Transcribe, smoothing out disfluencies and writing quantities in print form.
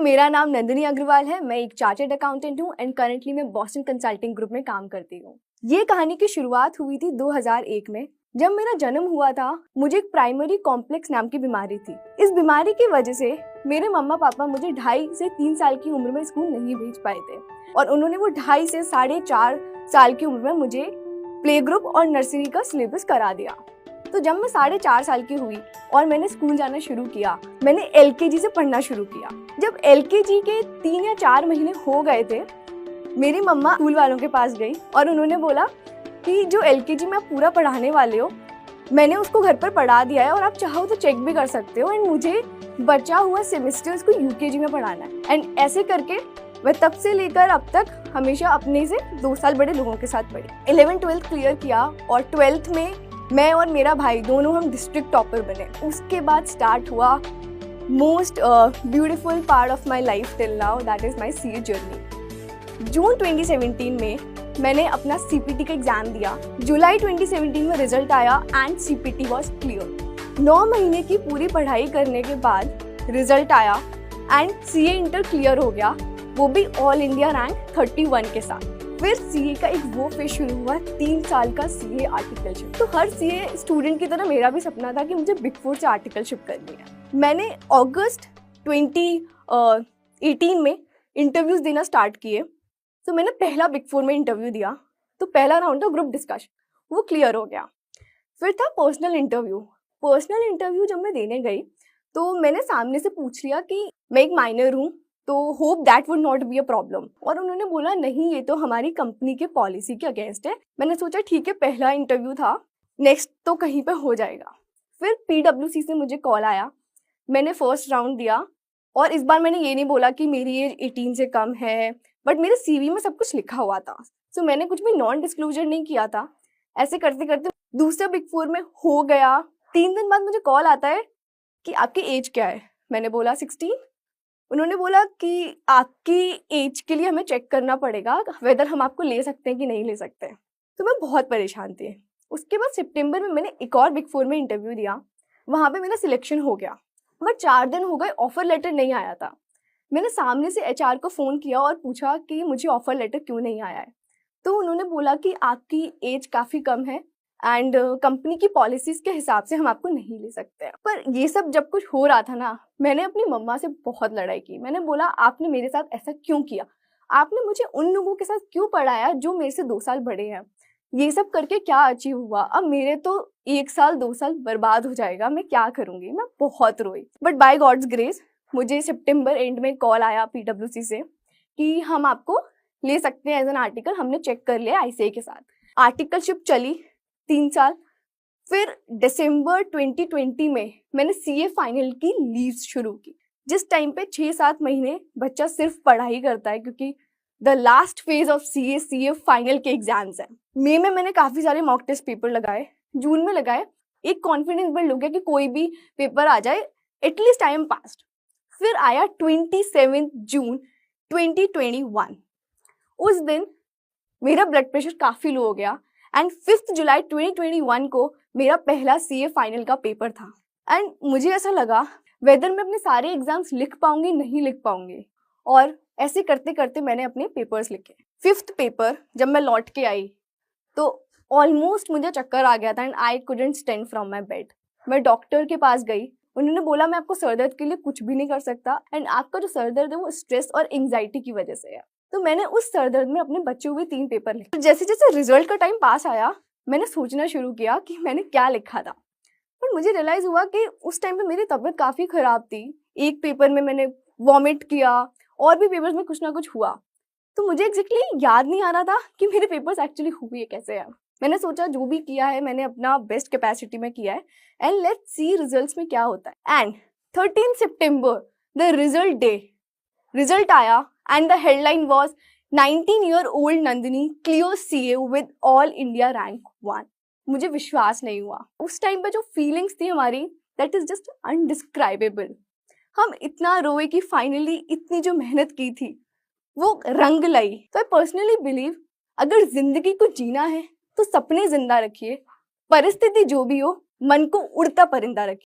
मेरा नाम नंदिनी अग्रवाल है। मैं एक चार्टर्ड अकाउंटेंट हूँ एंड करंटली मैं बॉस्टन कंसल्टिंग ग्रुप में काम करती हूँ। ये कहानी की शुरुआत हुई थी 2001 में। जब मेरा जन्म हुआ था, मुझे एक प्राइमरी कॉम्प्लेक्स नाम की बीमारी थी। इस बीमारी की वजह से मेरे मम्मा पापा मुझे 2.5 से 3 साल की उम्र में स्कूल नहीं भेज पाए थे और उन्होंने वो 2.5 से 4.5 साल की उम्र में मुझे प्ले ग्रुप और नर्सरी का सिलेबस करा दिया। तो जब मैं 4.5 साल की हुई और मैंने स्कूल जाना शुरू किया, मैंने LKG से पढ़ना शुरू किया। जब LKG के 3 या 4 महीने हो गए थे, मेरी मम्मा स्कूल वालों के पास गई और उन्होंने बोला कि जो LKG में आप पूरा पढ़ाने वाले हो, मैंने उसको घर पर पढ़ा दिया है और आप चाहो तो चेक भी कर सकते हो एंड मुझे बचा हुआ सेमेस्टर उसको UKG में पढ़ाना है। एंड ऐसे करके मैं तब से लेकर अब तक हमेशा अपने से 2 साल बड़े लोगों के साथ पढ़ी। 11th-12th क्लियर किया और 12th में मैं और मेरा भाई दोनों हम डिस्ट्रिक्ट टॉपर बने। उसके बाद स्टार्ट हुआ most beautiful part of my life till now, that is my CA journey. जून 2017 में मैंने अपना CPT का एग्जाम दिया। जुलाई 2017 में रिजल्ट आया एंड CPT वॉज क्लियर। 9 महीने की पूरी पढ़ाई करने के बाद रिजल्ट आया एंड CA इंटर क्लियर हो गया, वो भी ऑल इंडिया रैंक 31 के साथ। फिर CA का एक वो फेज शुरू हुआ, 3 साल का CA आर्टिकलशिप। तो हर CA स्टूडेंट की तरह मेरा भी सपना था कि मुझे बिग 4 से आर्टिकलशिप करनी है। मैंने अगस्त 2018 में इंटरव्यूज देना स्टार्ट किए। तो मैंने पहला बिग 4 में इंटरव्यू दिया। तो पहला राउंड था ग्रुप डिस्कशन, वो क्लियर हो गया। फिर था पर्सनल इंटरव्यू। पर्सनल इंटरव्यू जब मैं देने गई तो मैंने सामने से पूछ लिया कि मैं एक माइनर हूँ, तो hope that would not be a problem. और उन्होंने बोला नहीं, ये तो हमारी कंपनी के पॉलिसी के अगेंस्ट है। मैंने सोचा ठीक है, पहला इंटरव्यू था, नेक्स्ट तो कहीं पे हो जाएगा। फिर PWC से मुझे कॉल आया, मैंने फर्स्ट राउंड दिया और इस बार मैंने ये नहीं बोला कि मेरी एज 18 से कम है, बट मेरे CV में सब कुछ लिखा हुआ था। सो मैंने कुछ भी नॉन डिस्क्लोजर नहीं किया था। ऐसे करते करते दूसरा बिग 4 में हो गया। 3 दिन बाद मुझे कॉल आता है कि आपकी एज क्या है। मैंने बोला 16। उन्होंने बोला कि आपकी एज के लिए हमें चेक करना पड़ेगा वेदर हम आपको ले सकते हैं कि नहीं ले सकते। तो मैं बहुत परेशान थी। उसके बाद सितंबर में मैंने एक और बिग 4 में इंटरव्यू दिया, वहाँ पे मेरा सिलेक्शन हो गया। बट 4 दिन हो गए, ऑफर लेटर नहीं आया था। मैंने सामने से HR को फ़ोन किया और पूछा कि मुझे ऑफर लेटर क्यों नहीं आया है। तो उन्होंने बोला कि आपकी एज काफ़ी कम है एंड कंपनी की पॉलिसीज़ के हिसाब से हम आपको नहीं ले सकते हैं। पर ये सब जब कुछ हो रहा था ना, मैंने अपनी मम्मा से बहुत लड़ाई की। मैंने बोला आपने मेरे साथ ऐसा क्यों किया, आपने मुझे उन लोगों के साथ क्यों पढ़ाया जो मेरे से 2 साल बड़े हैं। ये सब करके क्या अचीव हुआ, अब मेरे तो 1 साल 2 साल बर्बाद हो जाएगा, मैं क्या करूँगी। मैं बहुत रोई। बट बाय गॉड्स ग्रेस मुझे सितंबर एंड में कॉल आया PWC से कि हम आपको ले सकते हैं एज एन आर्टिकल। हमने चेक कर लिया ICAI के साथ। आर्टिकलशिप चली 3 साल। फिर दिसंबर 2020 में मैंने CA फाइनल की लीव्स शुरू की। जिस टाइम पे 6-7 महीने बच्चा सिर्फ पढ़ाई करता है, क्योंकि the last phase of CA final के एग्जाम्स हैं। मई में मैंने काफ़ी सारे मॉक टेस्ट पेपर लगाए, जून में लगाए। एक कॉन्फिडेंस बिल्ड हो गया कि कोई भी पेपर आ जाए, एटलीस्ट आई एम पास्ड। फिर आया 27 जून 2021। उस दिन मेरा ब्लड प्रेशर काफ़ी लो हो गया एंड 5 जुलाई 2021 को मेरा पहला CA फाइनल का पेपर था। एंड मुझे ऐसा लगा वेदर मैं अपने सारे एग्जाम्स लिख पाऊंगी नहीं लिख पाऊंगी। और ऐसे करते करते मैंने अपने पेपर्स लिखे। 5th पेपर जब मैं लौट के आई तो ऑलमोस्ट मुझे चक्कर आ गया था and I couldn't stand from my bed. मैं डॉक्टर के पास गई, उन्होंने बोला मैं आपको सर दर्द के लिए कुछ भी नहीं कर सकता एंड आपका जो सर दर्द है वो स्ट्रेस और एंग्जाइटी की वजह से है। तो मैंने उस सर दर्द में अपने बचे हुए 3 पेपर लिखे। जैसे जैसे रिजल्ट का टाइम पास आया, मैंने सोचना शुरू किया कि मैंने क्या लिखा था। पर मुझे रियलाइज हुआ कि उस टाइम पे मेरी तबीयत काफ़ी ख़राब थी। एक पेपर में मैंने वॉमिट किया और भी पेपर्स में कुछ ना कुछ हुआ। तो मुझे एग्जैक्टली याद नहीं आ रहा था कि मेरे पेपर्स एक्चुअली हुए कैसे हैं। मैंने सोचा जो भी किया है मैंने अपना बेस्ट कैपेसिटी में किया है एंड लेट्स सी रिजल्ट्स में क्या होता है। एंड 13 सितंबर द रिजल्ट डे, रिजल्ट आया and the headline was 19-year-old Nandini clear CA with all India rank 1। मुझे विश्वास नहीं हुआ। उस टाइम पे जो फीलिंग्स थी हमारी, दैट इज जस्ट अनडिस्क्राइबेबल। हम इतना रोए कि फाइनली इतनी जो मेहनत की थी वो रंग लाई। तो आई पर्सनली बिलीव अगर जिंदगी को जीना है तो सपने जिंदा रखिए, परिस्थिति जो भी हो मन को उड़ता परिंदा रखिए।